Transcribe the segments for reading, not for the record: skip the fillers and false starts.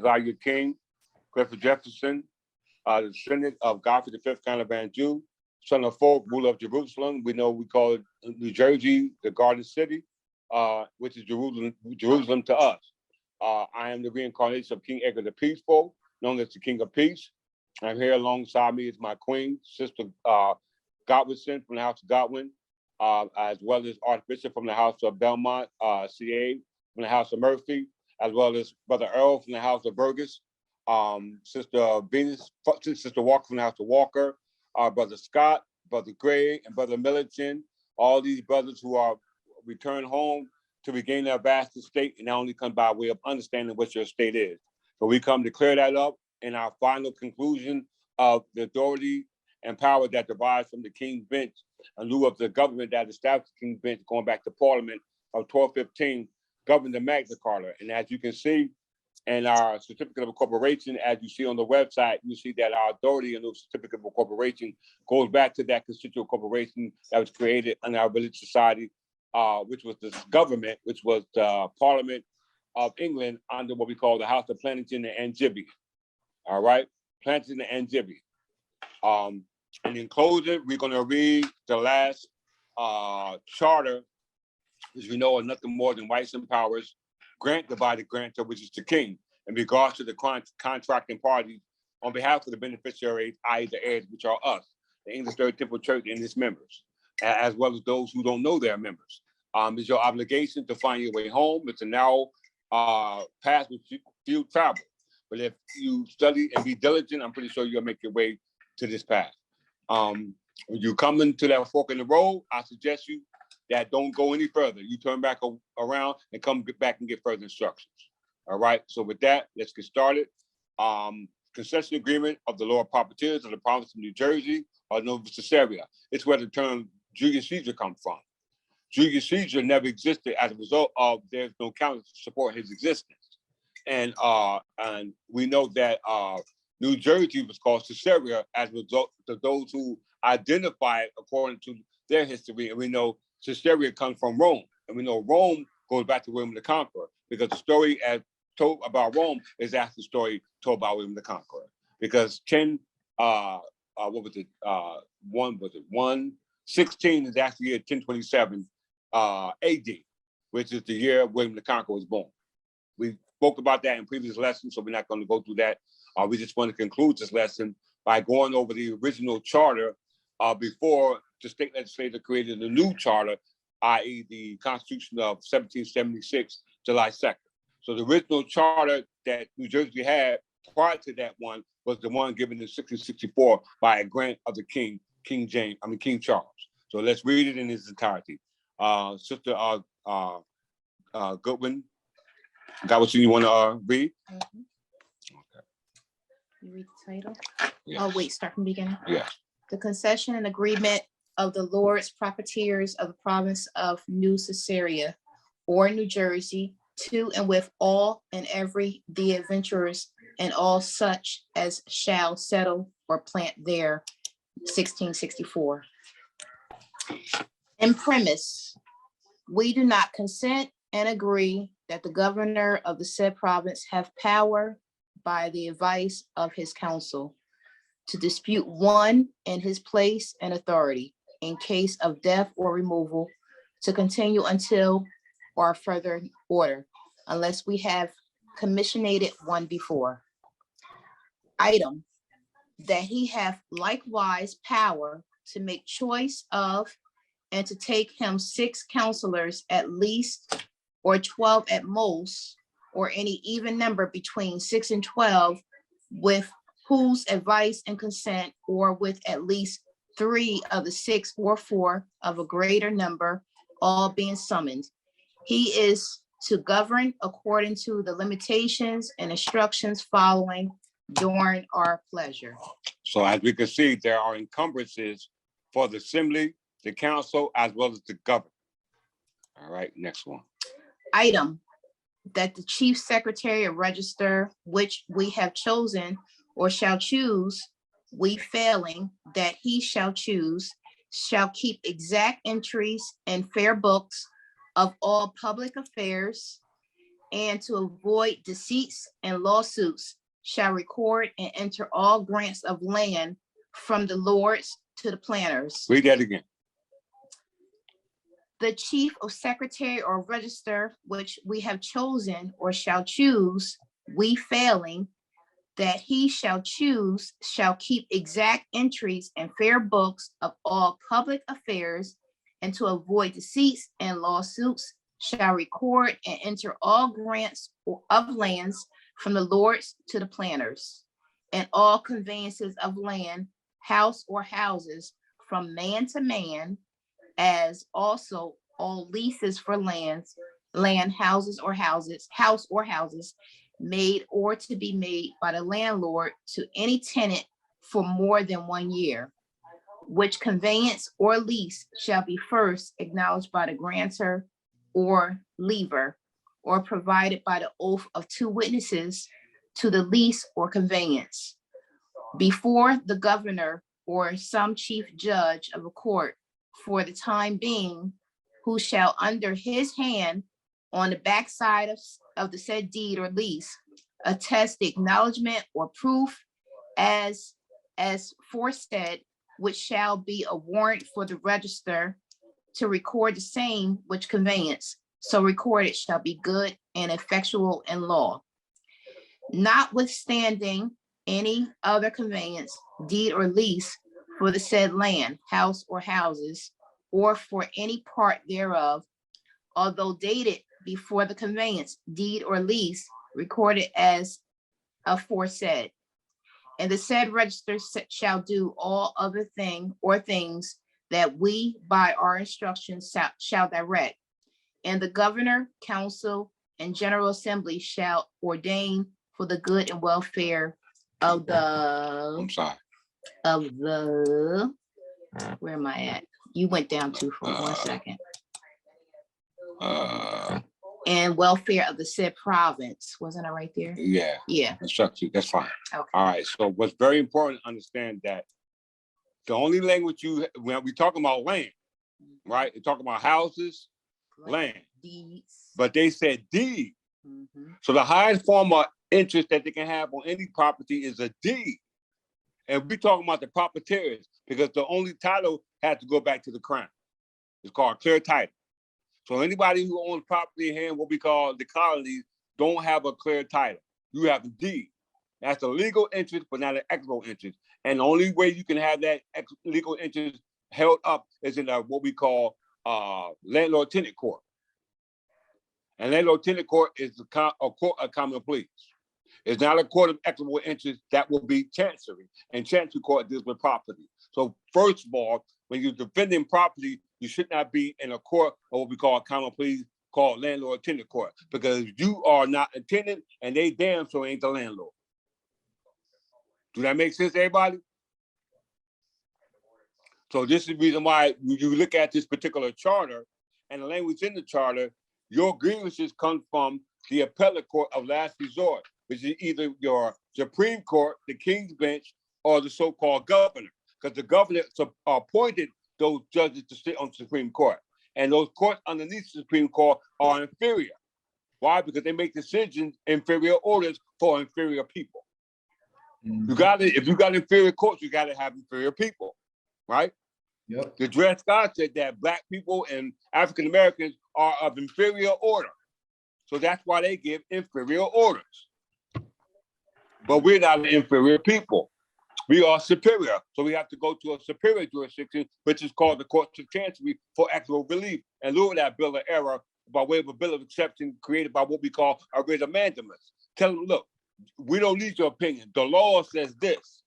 God your King, Clifford Jefferson, the descendant of Godfrey the Fifth Caravan Jew, son of folk, ruler of Jerusalem. We know we call it New Jersey, the Garden City, which is Jerusalem to us. I am the reincarnation of King Edgar the Peaceful, known as the King of Peace. I'm here alongside me is my queen, Sister Godwinson from the House of Godwin, as well as Archbishop from the House of Belmont, CA from the House of Murphy, as well as Brother Earl from the House of Burgess, Sister Venus, Sister Walker from the House of Walker, Brother Scott, Brother Gray, and Brother Milligan, all these brothers who are returned home to regain their vast estate, and not only come by way of understanding what your estate is. So we come to clear that up in our final conclusion of the authority and power that derives from the King's Bench in lieu of the government that established the King's Bench going back to Parliament of 1215, governed the Magna Carta. And as you can see in our certificate of incorporation, as you see on the website, you see that our authority in the certificate of incorporation goes back to that constituent corporation that was created in our village society, which was this government, which was the Parliament of England under what we call the House of Plantagenet and Angivy. All right, Plantagenet and Angivy. And in closing, we're going to read the last charter, which we know are nothing more than rights and powers granted by the grantor, which is the king, in regards to the contracting parties on behalf of the beneficiaries, i.e. the heirs, which are us, the English Third Temple Church and its members, as well as those who don't know their members. It's your obligation to find your way home. It's a narrow path with few travel. But if you study and be diligent, I'm pretty sure you'll make your way to this path. When you come into that fork in the road, I suggest you that don't go any further. You turn back around and come back and get further instructions. All right, so with that, let's get started. Concession agreement of the lower proprietors of the province of New Jersey or Nova Caesarea. It's where the term Julius Caesar comes from. Julius Caesar never existed as a result of there's no counter to support his existence. And we know that New Jersey was called Caesarea as a result of those who identify it according to their history. And we know Caesarea comes from Rome. And we know Rome goes back to William the Conqueror, because the story as told about Rome is actually the story told by William the Conqueror. Because 116 is actually year 1027 AD, which is the year William the Conqueror was born. We spoke about that in previous lessons, so we're not going to go through that. We just want to conclude this lesson by going over the original charter before the state legislature created a new charter, i.e. the Constitution of 1776, July 2nd. So the original charter that New Jersey had prior to that one was the one given in 1664 by a grant of the King Charles. So let's read it in its entirety. Sister Goodwin, got what you want to read? Mm-hmm. Okay. You read the title? Yes. Oh, wait, start from the beginning? Yes. The concession and agreement of the Lords Proprietors of the province of New Caesarea or New Jersey to and with all and every the adventurers and all such as shall settle or plant there, 1664. In premise, we do not consent and agree that the governor of the said province have power by the advice of his council to dispute one in his place and authority in case of death or removal to continue until or further order, unless we have commissionated one before. Item, that he have likewise power to make choice of and to take him 6 counselors at least, or 12 at most, or any even number between 6 and 12, with whose advice and consent, or with at least 3 of the 6 or 4 of a greater number, all being summoned. He is to govern according to the limitations and instructions following during our pleasure. So as we can see, there are encumbrances for the assembly, the council, as well as the governor. All right, next one. Item, that the chief secretary of register, which we have chosen or shall choose, we failing that he shall choose, shall keep exact entries and fair books of all public affairs, and to avoid deceits and lawsuits, shall record and enter all grants of land from the lords to the planters. Read that again. The chief of secretary or register which we have chosen or shall choose, we failing, that he shall choose, shall keep exact entries and fair books of all public affairs, and to avoid deceits and lawsuits, shall record and enter all grants of lands from the lords to the planters, and all conveyances of land, house or houses, from man to man, as also all leases for lands, land, houses or houses, house or houses, made or to be made by the landlord to any tenant for more than 1 year, which conveyance or lease shall be first acknowledged by the grantor or leaver, or provided by the oath of 2 witnesses to the lease or conveyance, before the governor or some chief judge of a court for the time being, who shall under his hand on the backside of the said deed or lease attest the acknowledgement or proof as foresaid, which shall be a warrant for the register to record the same which conveyance so recorded shall be good and effectual in law. Notwithstanding any other conveyance, deed or lease for the said land, house or houses, or for any part thereof, although dated before the conveyance, deed or lease recorded as aforesaid. And the said register shall do all other thing or things that we by our instructions shall direct. And the governor, council, and general assembly shall ordain for the good and welfare of the, where am I at? You went down to for 1 second. And welfare of the said province. Wasn't I right there? Yeah. Yeah. Instruction. That's fine. Okay. All right. So what's very important to understand that the only language when we talking about land, right? We're talking about houses, land. Deeds. But they said deed. Mhm. So the highest form of interest that they can have on any property is a deed. And we're talking about the proprietaries because the only title has to go back to the crown. It's called clear title. So anybody who owns property here in what we call the colonies don't have a clear title. You have a deed. That's a legal interest, but not an equitable interest. And the only way you can have that legal interest held up is in what we call landlord tenant court. And landlord tenant court is a court of common pleas. It's not a court of equitable interest. That will be chancery, and chancery court deals with property. So first of all, when you're defending property, you should not be in a court of what we call common pleas called landlord tenant court, because you are not a tenant and they damn sure ain't the landlord. Do that make sense to everybody? So this is the reason why you look at this particular charter and the language in the charter, your grievances come from the appellate court of last resort, which is either your Supreme Court, the King's Bench, or the so-called governor, because the governor appointed those judges to sit on the Supreme Court. And those courts underneath the Supreme Court are inferior. Why? Because they make decisions, inferior orders for inferior people. Mm-hmm. If you got inferior courts, you got to have inferior people, right? Yep. The Dred Scott said that Black people and African Americans are of inferior order. So that's why they give inferior orders. But we're not an inferior people. We are superior. So we have to go to a superior jurisdiction, which is called the Courts of Chancery for equitable relief. And look at that bill of error by way of a bill of exception created by what we call a writ of mandamus. Tell them, look, we don't need your opinion. The law says this.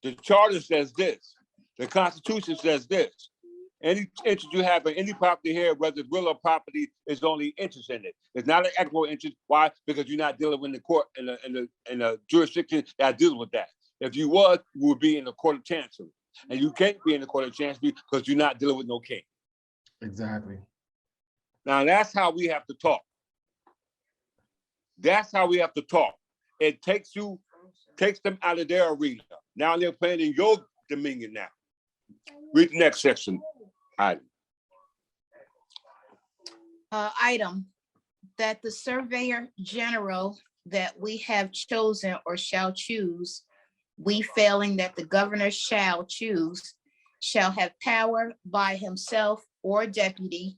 The charter says this. The Constitution says this. Any interest you have in any property here, whether it's real or property, is only interest in it. It's not an equitable interest. Why? Because you're not dealing with the court in the jurisdiction that deals with that. If you was, you would be in the Court of Chancery. And you can't be in the Court of Chancery because you're not dealing with no king. Exactly. Now that's how we have to talk. That's how we have to talk. It takes them out of their arena. Now they're playing in your dominion now. Read the next section. Item. Item that the surveyor general that we have chosen or shall choose, we failing that the governor shall choose, shall have power by himself or deputy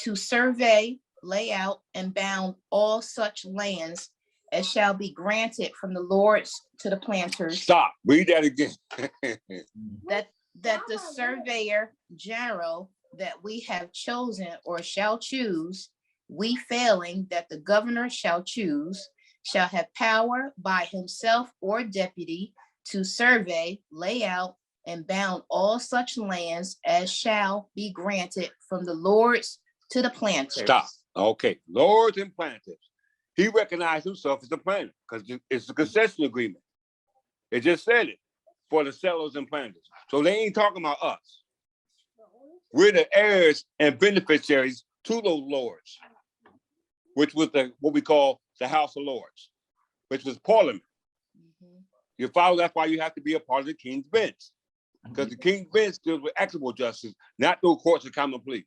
to survey, lay out, and bound all such lands as shall be granted from the lords to the planters. Stop. Read that again. That the surveyor general that we have chosen or shall choose, we failing that the governor shall choose, shall have power by himself or deputy to survey, lay out, and bound all such lands as shall be granted from the lords to the planters. Stop. Okay. Lords and planters. He recognized himself as a planter because it's a concession agreement. It just said it for the settlers and planters. So they ain't talking about us. We're the heirs and beneficiaries to those lords, which was what we call the House of Lords, which was Parliament. You follow? That's why you have to be a part of the King's Bench, because the King's Bench deals with equitable justice, not through courts of common pleas,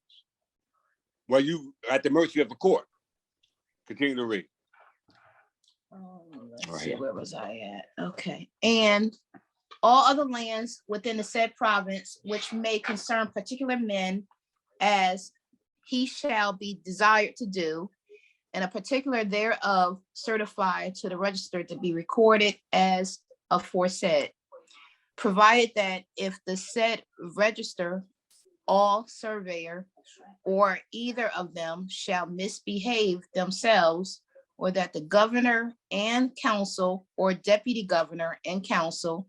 where you at the mercy of the court. Continue to read. Let's see, where was I at? Okay. And all other lands within the said province, which may concern particular men, as he shall be desired to do, and a particular thereof certified to the register to be recorded as aforesaid, provided that if the said register, all surveyor, or either of them shall misbehave themselves, or that the governor and council, or deputy governor and council,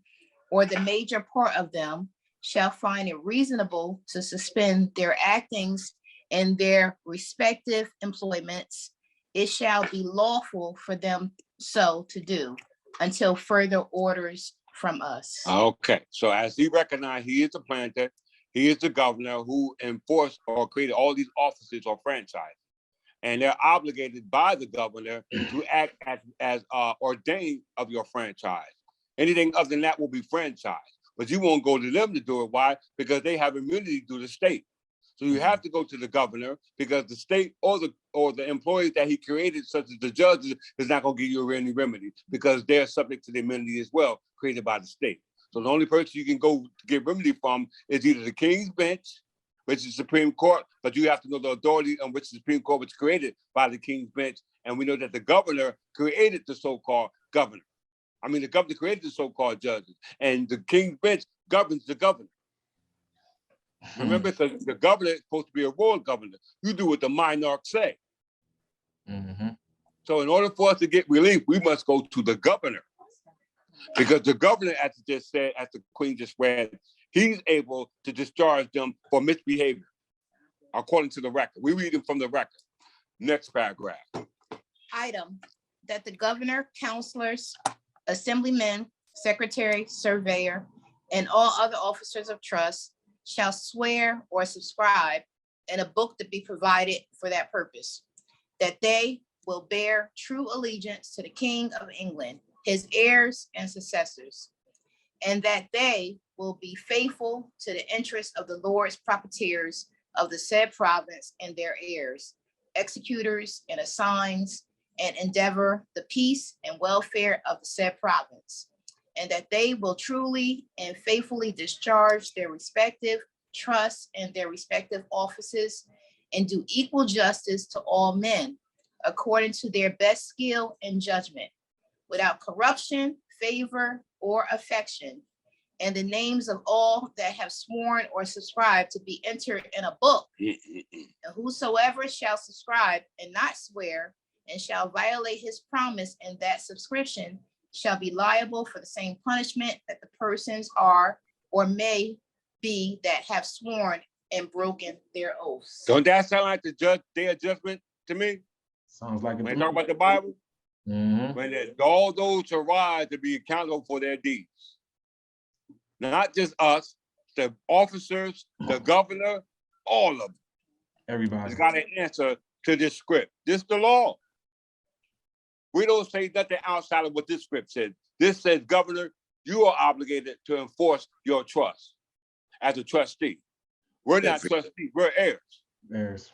or the major part of them shall find it reasonable to suspend their actings in their respective employments, it shall be lawful for them so to do until further orders from us. Okay, so as he recognized, he is the planter, he is the governor who enforced or created all these offices or franchise. And they're obligated by the governor to act as ordained of your franchise. Anything other than that will be franchise, but you won't go to them to do it. Why? Because they have immunity through the state. So you have to go to the governor because the state or the employees that he created, such as the judges, is not going to give you any remedy because they're subject to the immunity as well, created by the state. So the only person you can go to get remedy from is either the King's Bench, which is the Supreme Court, but you have to know the authority on which the Supreme Court was created by the King's Bench. And we know that the governor created the so-called governor. I mean, the governor created the so-called judges, and the King's Bench governs the governor. Remember, because the governor is supposed to be a royal governor. You do what the monarch say. So in order for us to get relief, we must go to the governor. Because the governor, as it just said, as the Queen just read, he's able to discharge them for misbehavior, according to the record. We read it from the record. Next paragraph. Item, that the governor, councilors, assemblymen, secretary, surveyor, and all other officers of trust shall swear or subscribe in a book to be provided for that purpose, that they will bear true allegiance to the King of England, his heirs and successors, and that they will be faithful to the interests of the lords proprietors of the said province and their heirs, executors and assigns, and endeavor the peace and welfare of the said province, and that they will truly and faithfully discharge their respective trusts and their respective offices and do equal justice to all men according to their best skill and judgment, without corruption, favor, or affection, and the names of all that have sworn or subscribed to be entered in a book. And whosoever shall subscribe and not swear and shall violate his promise in that subscription shall be liable for the same punishment that the persons are or may be that have sworn and broken their oaths. Don't that sound like the day of judgment to me? Sounds like it. When I talk about the Bible, when all those who rise to be accountable for their deeds. Not just us, the officers, the governor, all of them. Everybody has got an answer to this script. This is the law. We don't say nothing outside of what this script says. This says, governor, you are obligated to enforce your trust as a trustee. We're not trustees, we're heirs. Heirs.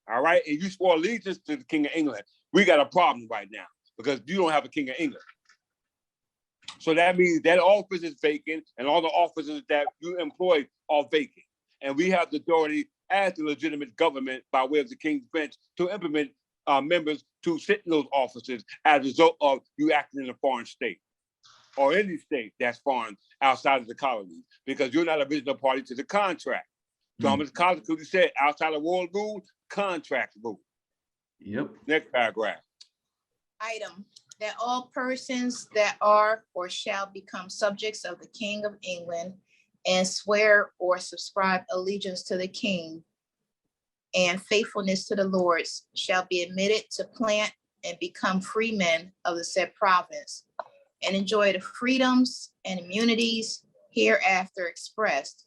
All right, and you swore allegiance to the King of England. We got a problem right now because you don't have a King of England. So that means that office is vacant, and all the offices that you employ are vacant. And we have the authority as the legitimate government by way of the King's bench to implement members to sit in those offices as a result of you acting in a foreign state or any state that's foreign outside of the colony, because you're not a original party to the contract. Thomas Constitution said outside of world rule, contract rule. Yep. Next paragraph. Item, that all persons that are or shall become subjects of the King of England and swear or subscribe allegiance to the King and faithfulness to the Lords shall be admitted to plant and become freemen of the said province and enjoy the freedoms and immunities hereafter expressed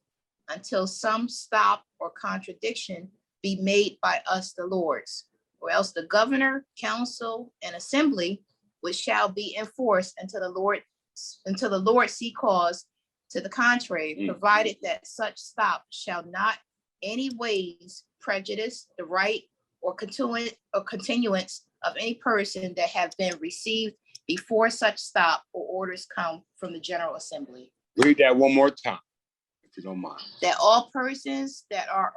until some stop or contradiction be made by us the Lords, or else the governor, council, and assembly, which shall be enforced until the Lord see cause to the contrary, provided that such stop shall not any ways prejudice the right or continuance of any person that have been received before such stop or orders come from the General Assembly. Read that one more time, if you don't mind. That all persons that are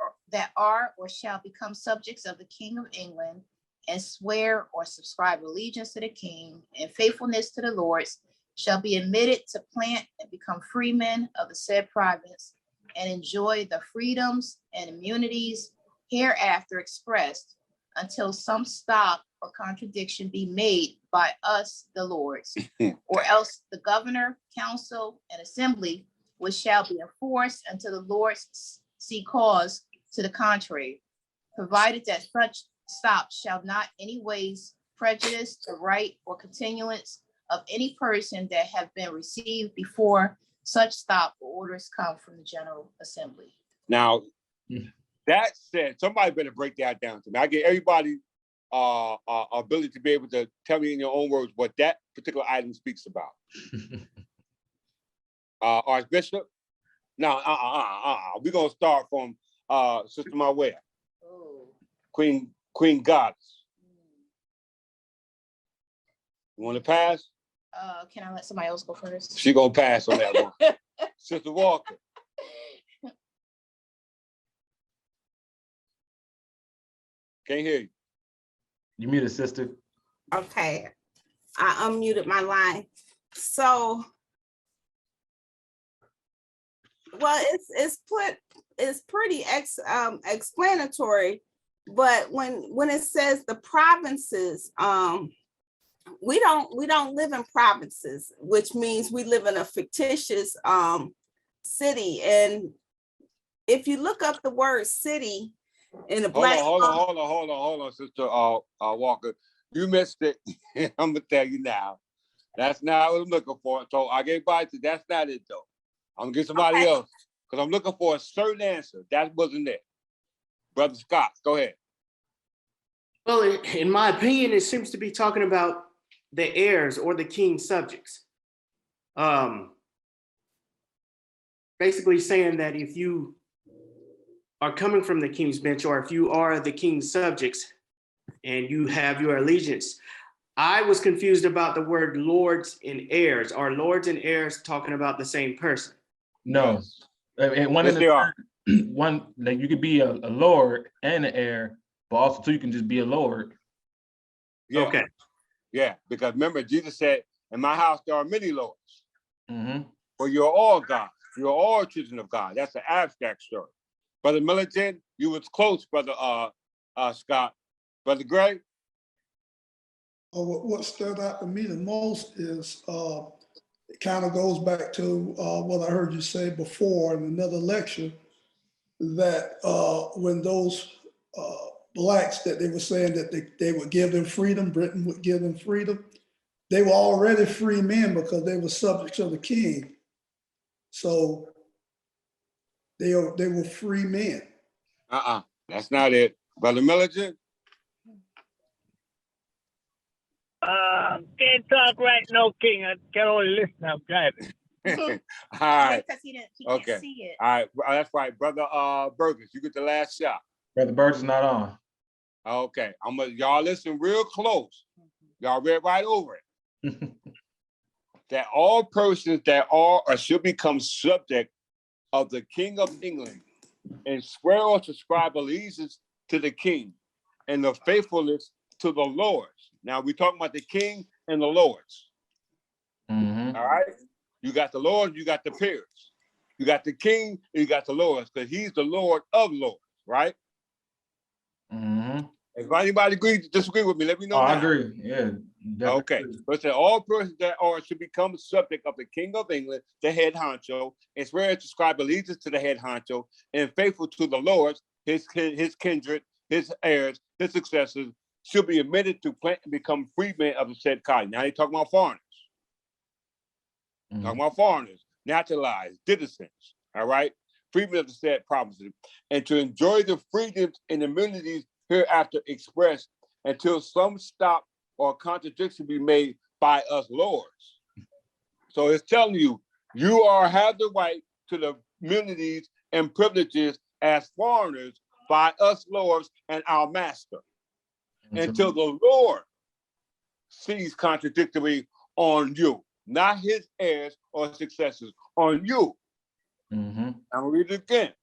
or shall become subjects of the King of England and swear or subscribe allegiance to the King and faithfulness to the Lords shall be admitted to plant and become freemen of the said province and enjoy the freedoms and immunities hereafter expressed until some stop or contradiction be made by us, the Lords, or else the governor, council, and assembly, which shall be enforced until the Lords see cause to the contrary, provided that such stop shall not any ways prejudice the right or continuance of any person that have been received before such stop or orders come from the General Assembly. Now, that said, somebody better break that down to me. I get everybody ability to be able to tell me in your own words what that particular item speaks about. Archbishop? No, we're gonna start from Sister Mawea, Queen Goddess. You want to pass? Can I let somebody else go first? She gonna pass on that one. Sister Walker. Can't hear you. You muted, sister. Okay, I unmuted my line. So, well, it's pretty explanatory, but when it says the provinces, we don't live in provinces, which means we live in a fictitious city. And if you look up the word city in the black, hold on, Sister Walker. You missed it. I'm gonna tell you now. That's not what I'm looking for. So I gave by to that's not it though. I'm gonna get somebody else because I'm looking for a certain answer. That wasn't it. Brother Scott, go ahead. Well, in my opinion, it seems to be talking about the heirs or the king's subjects. Basically saying that if you are coming from the king's bench, or if you are the king's subjects and you have your allegiance, I was confused about the word lords and heirs. Are lords and heirs talking about the same person? No. And one Yes, in they are. one, like you could be a lord and an heir, but also too, you can just be a lord. Yeah. Okay. Yeah, because remember, Jesus said, in my house there are many lords. Mm-hmm. But you're all God. You're all children of God. That's an abstract story. Brother Militant, you was close, Brother Scott. Brother Gray? What stood out to me the most is it kind of goes back to what I heard you say before in another lecture, that when those blacks that they were saying that they would give them freedom, Britain would give them freedom, they were already free men because they were subjects of the king. So they were free men. That's not it. Brother Militant? Can't talk right now, King. I can only listen. I'm driving. All right. Because he can't Okay. see it. All right. That's right. Brother Burgess, you get the last shot. Brother Burge is not on. Okay, y'all listen real close. Y'all read right over it. That all persons that are or should become subject of the King of England and swear or subscribe allegiance to the King and the faithfulness to the Lords. Now we're talking about the King and the Lords. Mhm. All right. You got the Lord, you got the peers. You got the King, and you got the Lords, because he's the Lord of Lords, right? Mhm. If anybody disagree with me, let me know Oh, I now. agree. Yeah. definitely Okay. agree. But that all persons that are should become subject of the King of England, the head honcho, and swear to subscribe allegiance to the head honcho, and faithful to the Lords, his kindred, his heirs, his successors, should be admitted to plant and become freemen of the said colony. Now they talking about foreigners. Mhm. Talking about foreigners, naturalized citizens, all right? Freemen of the said provinces, and to enjoy the freedoms and immunities hereafter expressed until some stop or contradiction be made by us lords. So it's telling you, you have the right to the immunities and privileges as foreigners by us lords and our master, until the Lord sees contradictory on you, not his heirs or successors, on you. Mhm. I'm gonna read it again.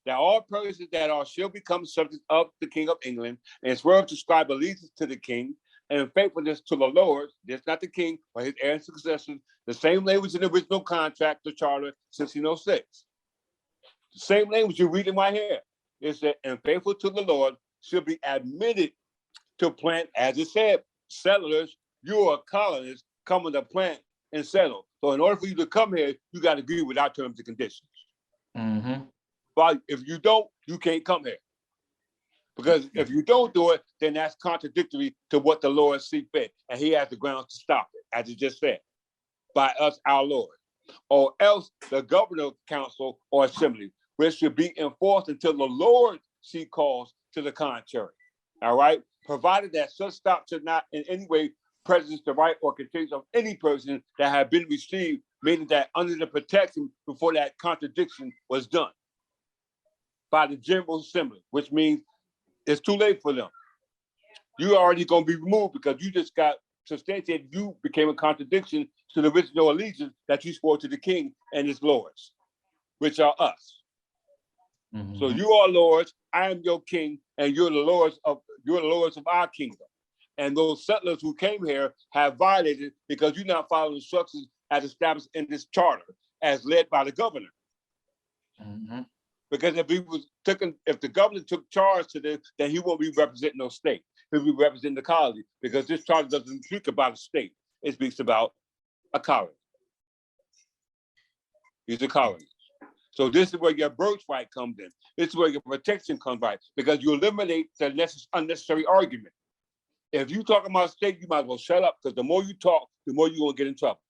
That all persons that are shall become subjects of the King of England and swear to subscribe allegiance to the King and faithfulness to the Lord, that's not the King, but his heirs and successors, the same language in the original contract, the Charter, 1606. The same language you're reading right here. It said, and faithful to the Lord should be admitted to plant, as it said, settlers, you are colonists coming to plant and settle. So in order for you to come here, you got to agree with our terms and conditions. Mhm. But if you don't, you can't come here. Because if you don't do it, then that's contradictory to what the Lord see fit. And he has the grounds to stop it, as he just said, by us, our Lord. Or else the governor council or assembly, which should be enforced until the Lord see cause to the contrary. All right? Provided that such stop should not in any way prejudice the right or conditions of any person that have been received, meaning that under the protection before that contradiction was done by the General Assembly, which means it's too late for them. You already gonna be removed because you just got substantiated. You became a contradiction to the original allegiance that you swore to the King and his lords, which are us. Mhm. So you are lords, I am your king, and you're the lords of our kingdom. And those settlers who came here have violated because you're not following instructions as established in this charter, as led by the governor. Mhm. Because if the governor took charge to this, then he won't be representing no state. He'll be representing the colony, because this charter doesn't speak about a state. It speaks about a colony. He's a colony. So this is where your birthright comes in. This is where your protection comes by, because you eliminate the unnecessary argument. If you talk about state, you might as well shut up, because the more you talk, the more you're going to get in trouble.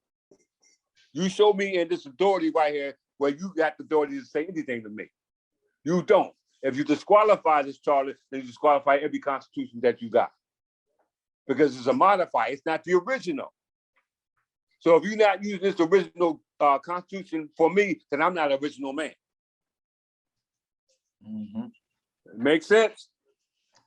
You show me in this authority right here where you got the authority to say anything to me. You don't. If you disqualify this charter, then you disqualify every constitution that you got. Because it's a modifier, it's not the original. So if you're not using this original constitution for me, then I'm not an original man. Mhm. Makes sense?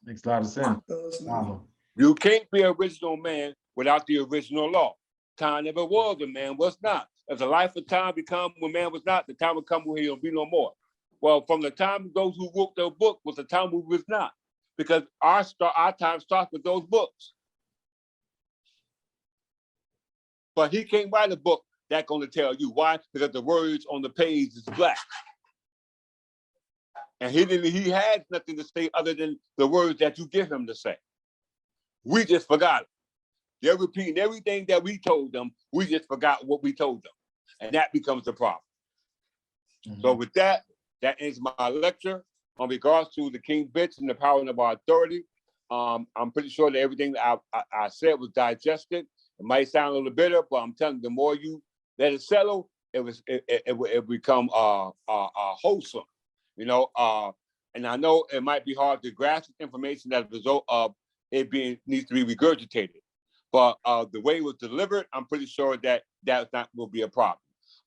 Makes a lot of sense. Does now. Wow. You can't be an original man without the original law. Time never was when man was not. As a life of time become when man was not, the time will come when he'll be no more. Well, from the time those who wrote their book was the time we was not, because our time starts with those books. But he can't write a book that's going to tell you why, because the words on the page is black, and he had nothing to say other than the words that you give him to say. We just forgot it. They're repeating everything that we told them. We just forgot what we told them, and that becomes the problem. Mhm. So with that, that ends my lecture on regards to the King's bench and the power of our authority. I'm pretty sure that everything that I said was digested. It might sound a little bitter, but I'm telling you, the more you let it settle, it become wholesome, you know. And I know it might be hard to grasp information as a result of it needs to be regurgitated, but the way it was delivered, I'm pretty sure that will be a problem.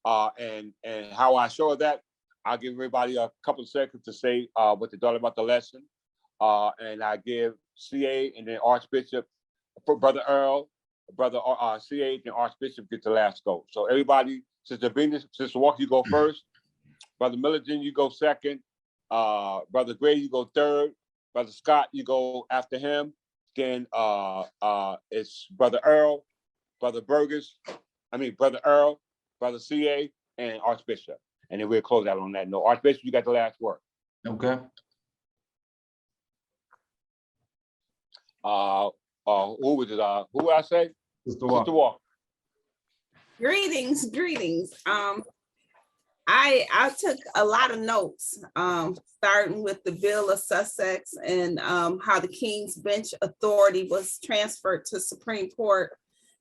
And how I show that, I'll give everybody a couple of seconds to say what they thought about the lesson. and I give CA and then Archbishop for Brother Earl, Brother CA and Archbishop get the last go. So everybody, Sister Venus, Sister Walker, you go first. Brother Milligan, you go second. Brother Gray, you go third. Brother Scott, you go after him. Then it's Brother Earl, Brother Burgess, Brother Earl, Brother CA, and Archbishop. And then we'll close out on that note. Archbishop, you got the last word. Okay. Who was it? Who I say? Sister Sister Walker. Walker. Greetings, greetings. I took a lot of notes, starting with the Bill of Sussex and how the King's Bench authority was transferred to Supreme Court.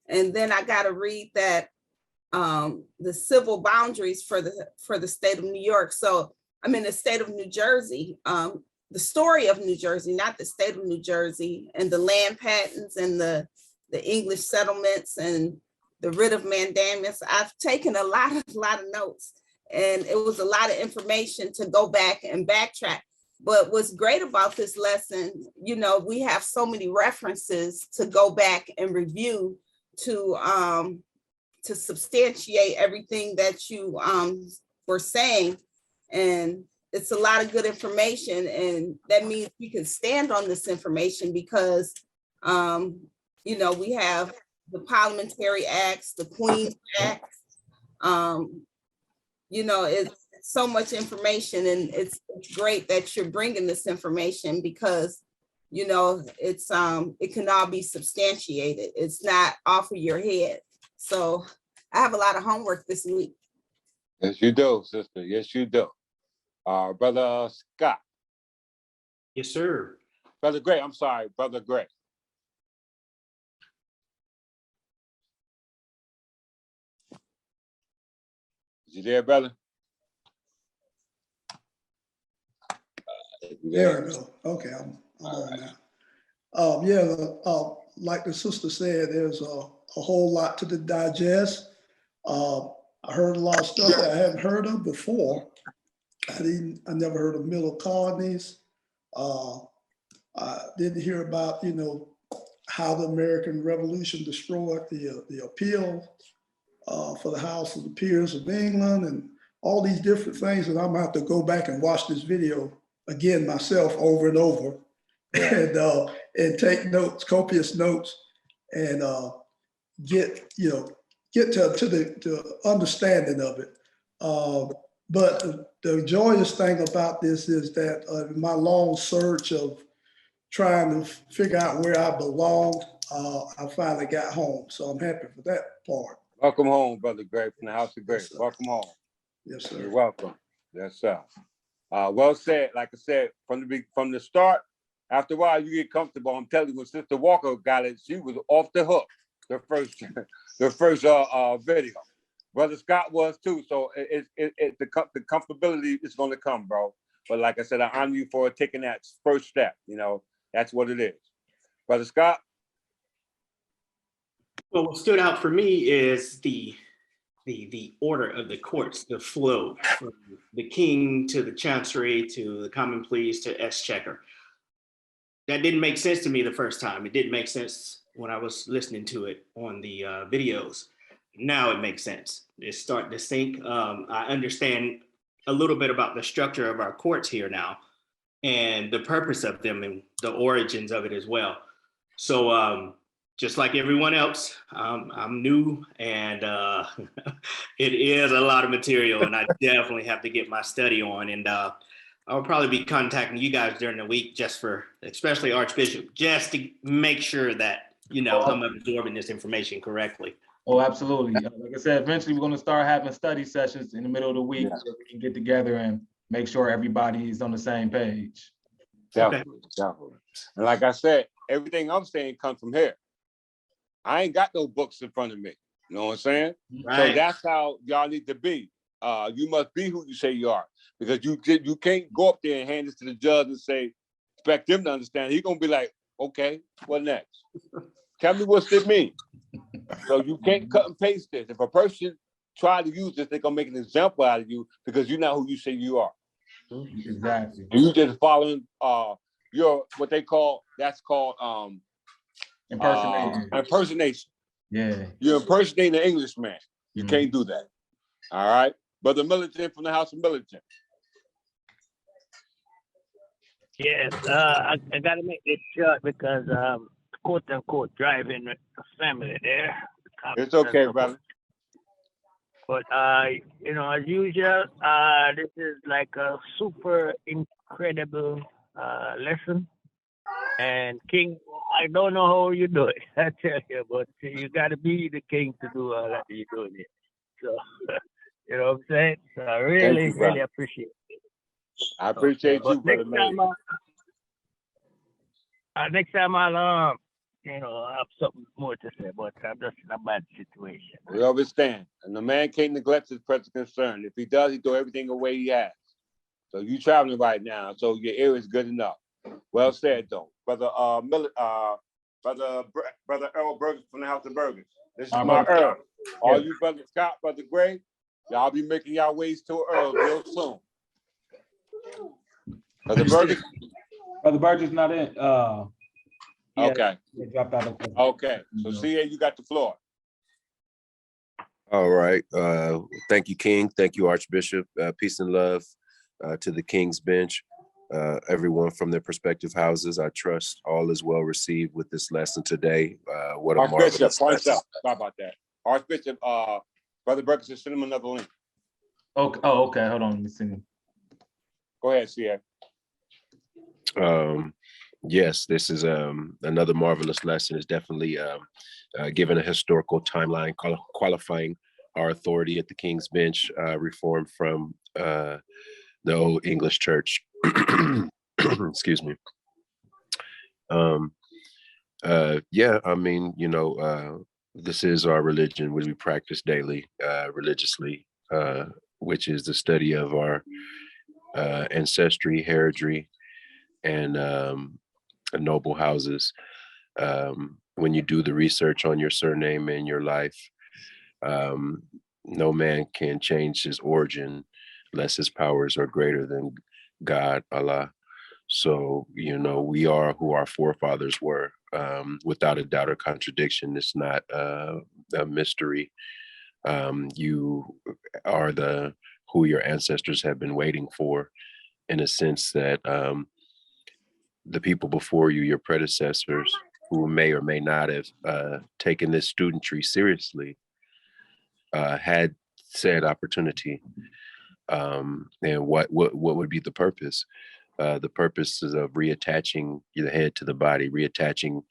And then I got to read that the civil boundaries for the state of New York. So I'm in the state of New Jersey, the story of New Jersey, not the state of New Jersey, and the land patents and the English settlements and the writ of mandamus. I've taken a lot of notes, and it was a lot of information to go back and backtrack. But what's great about this lesson, you know, we have so many references to go back and review to substantiate everything that you were saying. And it's a lot of good information, and that means we can stand on this information because you know, we have the Parliamentary Acts, the Queen's Acts, you know, it's so much information, and it's great that you're bringing this information because, you know, it's it can all be substantiated. It's not off of your head. So I have a lot of homework this week. Yes, you do, sister. Yes, you do. Brother Scott. Yes, sir. Brother Gray, I'm sorry, Brother Gray. Is you there, brother? There we go. Okay, I'm on now. Yeah, like the sister said, there's a whole lot to the digest. I heard a lot of stuff that I hadn't heard of before. I never heard of middle colonies. I didn't hear about, you know, how the American Revolution destroyed the appeal for the House of the Peers of England and all these different things. And I'm gonna have to go back and watch this video again myself over and over and take notes, copious notes, and get to the understanding of it. But the joyous thing about this is that my long search of trying to figure out where I belong, I finally got home. So I'm happy for that part. Welcome home, Brother Gray, from the House of Grace. Yes, Welcome home. Yes, sir. You're welcome. Yes, sir. Well said. Like I said, from the start, after a while, you get comfortable. I'm telling you, when Sister Walker got it, she was off the hook. The first video. Brother Scott was too. So the comfortability is going to come, bro. But like I said, I honor you for taking that first step. You know, that's what it is. Brother Scott. Well, what stood out for me is the order of the courts, the flow from the king to the chancery to the common pleas to exchequer. That didn't make sense to me the first time. It didn't make sense when I was listening to it on the videos. Now it makes sense. It's starting to sink. I understand a little bit about the structure of our courts here now and the purpose of them and the origins of it as well. So just like everyone else, I'm new, and it is a lot of material, and I definitely have to get my study on. And I'll probably be contacting you guys during the week, just for, especially Archbishop, just to make sure that, you know, I'm absorbing this information correctly. Oh, absolutely. Like I said, eventually we're going to start having study sessions in the middle of the week so we can get together and make sure everybody's on the same page. Definitely, definitely. And like I said, everything I'm saying comes from here. I ain't got no books in front of me. You know what I'm saying? Right. So that's how y'all need to be. You must be who you say you are, because you can't go up there and hand this to the judge and say, expect them to understand. He's gonna be like, okay, what next? Tell me what's it mean. So you can't cut and paste this. If a person try to use this, they're gonna make an example out of you because you're not who you say you are. Exactly. And you just following you're what they call, that's called Impersonation. impersonation. Yeah. You're impersonating an Englishman. You Mhm. can't do that. All right. Brother Militant from the House of Militant. Yes, I gotta make this short because quote unquote driving with the family there. It's okay, brother. But you know, as usual, this is like a super incredible lesson. And King, I don't know how you do it, I tell you, but you gotta be the king to do all that you're doing it. So you know what I'm saying? So I really, you, brother. really appreciate it. I appreciate But you, brother. next time I'll you know, I have something more to say, but I'm just in a bad situation. We understand. And the man can't neglect his present concern. If he does, he throw everything away he has. So you traveling right now, so your ear is good enough. Well said, though. Brother Brother Earl Burgess from the House of Burgess. This is my Earl. All you Brother Scott, Brother Gray, y'all be making y'all ways to Earl real soon. Brother Burgess. Brother Burgess not in. Okay. Dropped out. Okay. So CA, you got the floor. All right. Thank you, King. Thank you, Archbishop. Peace and love to the King's Bench. Everyone from their prospective houses. I trust all is well received with this lesson today. What a Archbishop, marvelous point lesson. up. Sorry about that. Archbishop, Brother Burgess, send him another link. Okay. Oh, okay. Hold on. Let me see. Go ahead, CA. Yes, this is another marvelous lesson. It's definitely given a historical timeline qualifying our authority at the King's Bench, reformed from the old English church. Excuse me. Yeah, I mean, you know, this is our religion, which we practice daily, religiously, which is the study of our ancestry, heraldry, and noble houses. When you do the research on your surname and your life, no man can change his origin unless his powers are greater than God, Allah. So, you know, we are who our forefathers were, without a doubt or contradiction. It's not a mystery. You are who your ancestors have been waiting for, in a sense that the people before you, your predecessors, who may or may not have taken this studentry seriously, had said opportunity. And what would be the purpose? The purpose is of reattaching the head to the body, reattaching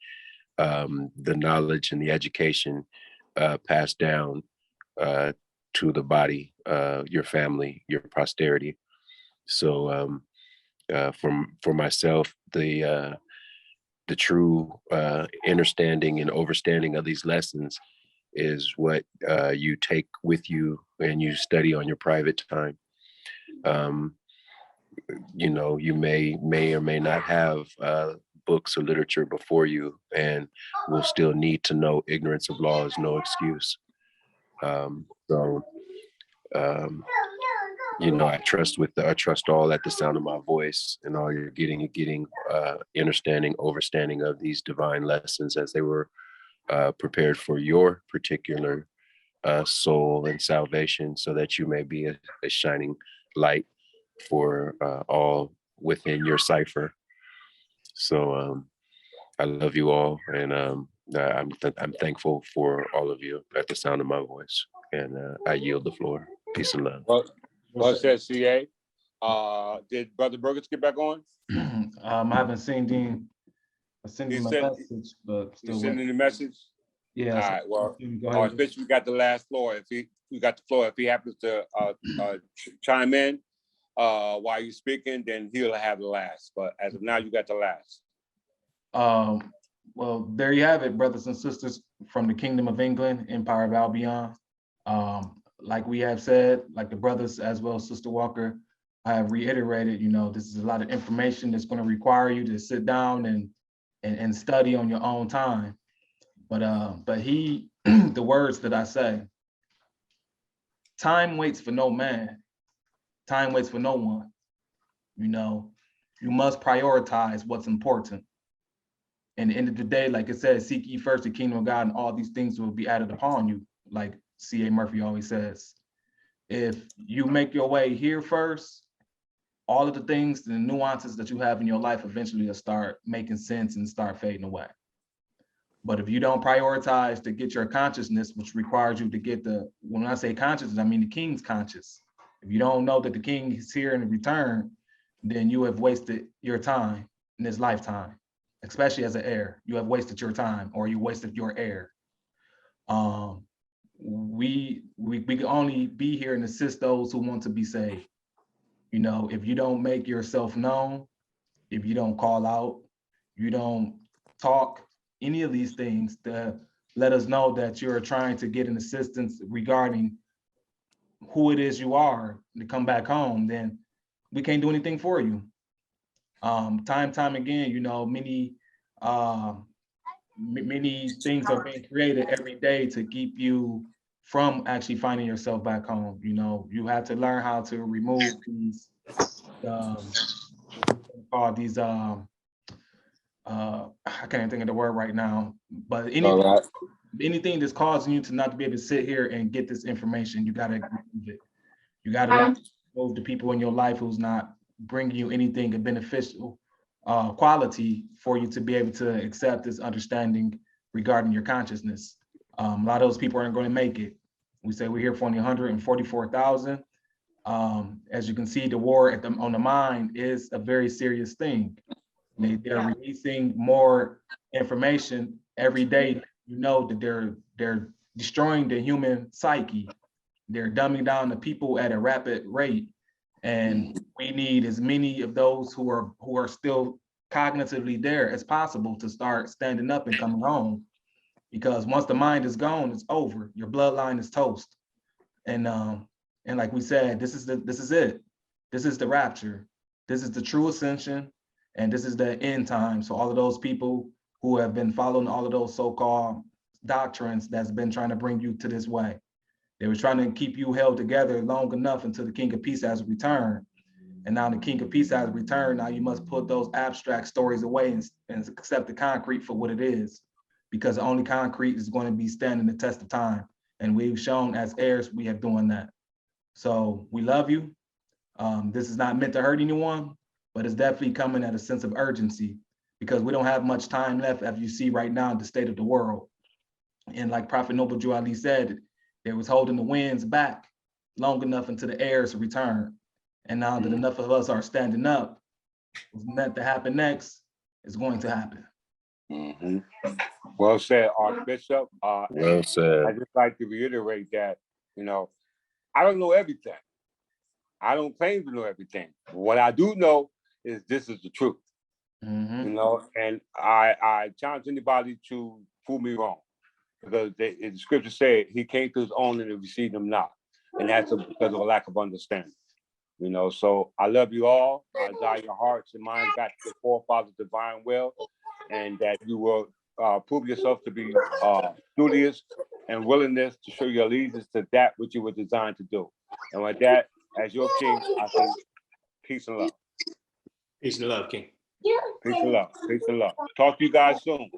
the knowledge and the education passed down to the body, your family, your posterity. So for myself, the true understanding and overstanding of these lessons is what you take with you and you study on your private time. You know, you may or may not have books or literature before you, and will still need to know ignorance of law is no excuse. You know, I trust all at the sound of my voice, and all you're getting understanding, overstanding of these divine lessons as they were prepared for your particular soul and salvation, so that you may be a shining light for all within your cipher. So I love you all, and I'm thankful for all of you at the sound of my voice, and I yield the floor. Peace and love. Well said, CA. Did Brother Burgess get back on? I haven't seen Dean. I sent him a message, but You still sending the message? Yeah. All right. Well, go ahead. Archbishop, we got the last floor. If he happens to chime in while you're speaking, then he'll have the last. But as of now, you got the last. Well, there you have it, brothers and sisters from the Kingdom of England, Empire of Albion. Like we have said, like the brothers as well as Sister Walker, I have reiterated, you know, this is a lot of information that's going to require you to sit down and study on your own time. But the words that I say, time waits for no man, time waits for no one. You know, you must prioritize what's important. And at the end of the day, like it says, seek ye first the kingdom of God, and all these things will be added upon you, like C.A. Murphy always says. If you make your way here first, all of the things, the nuances that you have in your life eventually will start making sense and start fading away. But if you don't prioritize to get your consciousness, which requires you to get the, when I say consciousness, I mean the king's conscious. If you don't know that the king is here in return, then you have wasted your time in this lifetime, especially as an heir. You have wasted your time, or you wasted your heir. We can only be here and assist those who want to be saved. You know, if you don't make yourself known, if you don't call out, you don't talk, any of these things to let us know that you're trying to get an assistance regarding who it is you are to come back home, then we can't do anything for you. Time again, you know, many things are being created every day to keep you from actually finding yourself back home. You know, you have to learn how to remove these I can't think of the word right now, but anything that's causing you to not to be able to sit here and get this information, you got to remove it. You got to remove the people in your life who's not bringing you anything of beneficial quality for you to be able to accept this understanding regarding your consciousness. A lot of those people aren't going to make it. We say we're here for only 144,000. As you can see, the war on the mind is a very serious thing. They're releasing more information every day. You know that they're destroying the human psyche. They're dumbing down the people at a rapid rate. And we need as many of those who are still cognitively there as possible to start standing up and coming home. Because once the mind is gone, it's over. Your bloodline is toast. And like we said, this is it. This is the rapture. This is the true ascension. And this is the end time. So all of those people who have been following all of those so-called doctrines that's been trying to bring you to this way. They were trying to keep you held together long enough until the King of Peace has returned. And now the King of Peace has returned. Now you must put those abstract stories away and accept the concrete for what it is. Because the only concrete is going to be standing the test of time. And we've shown as heirs, we have doing that. So we love you. This is not meant to hurt anyone, but it's definitely coming at a sense of urgency because we don't have much time left, as you see right now, in the state of the world. And like Prophet Noble Drew Ali said, they was holding the winds back long enough until the heirs return. And now that enough of us are standing up, what's meant to happen next is going to happen. Mm-hmm. Well said, Archbishop. Well said. I just like to reiterate that, you know, I don't know everything. I don't claim to know everything. What I do know is this is the truth. Mm-hmm. You know, and I challenge anybody to prove me wrong, because the scripture said he came to his own and he received them not, and that's because of a lack of understanding. You know, so I love you all. I desire your hearts and minds back to the forefathers' divine will, and that you will prove yourself to be studious and willingness to show your allegiance to that which you were designed to do. And with that, as your king, I say peace and love. Peace and love, King. Peace and love. Peace and love. Talk to you guys soon.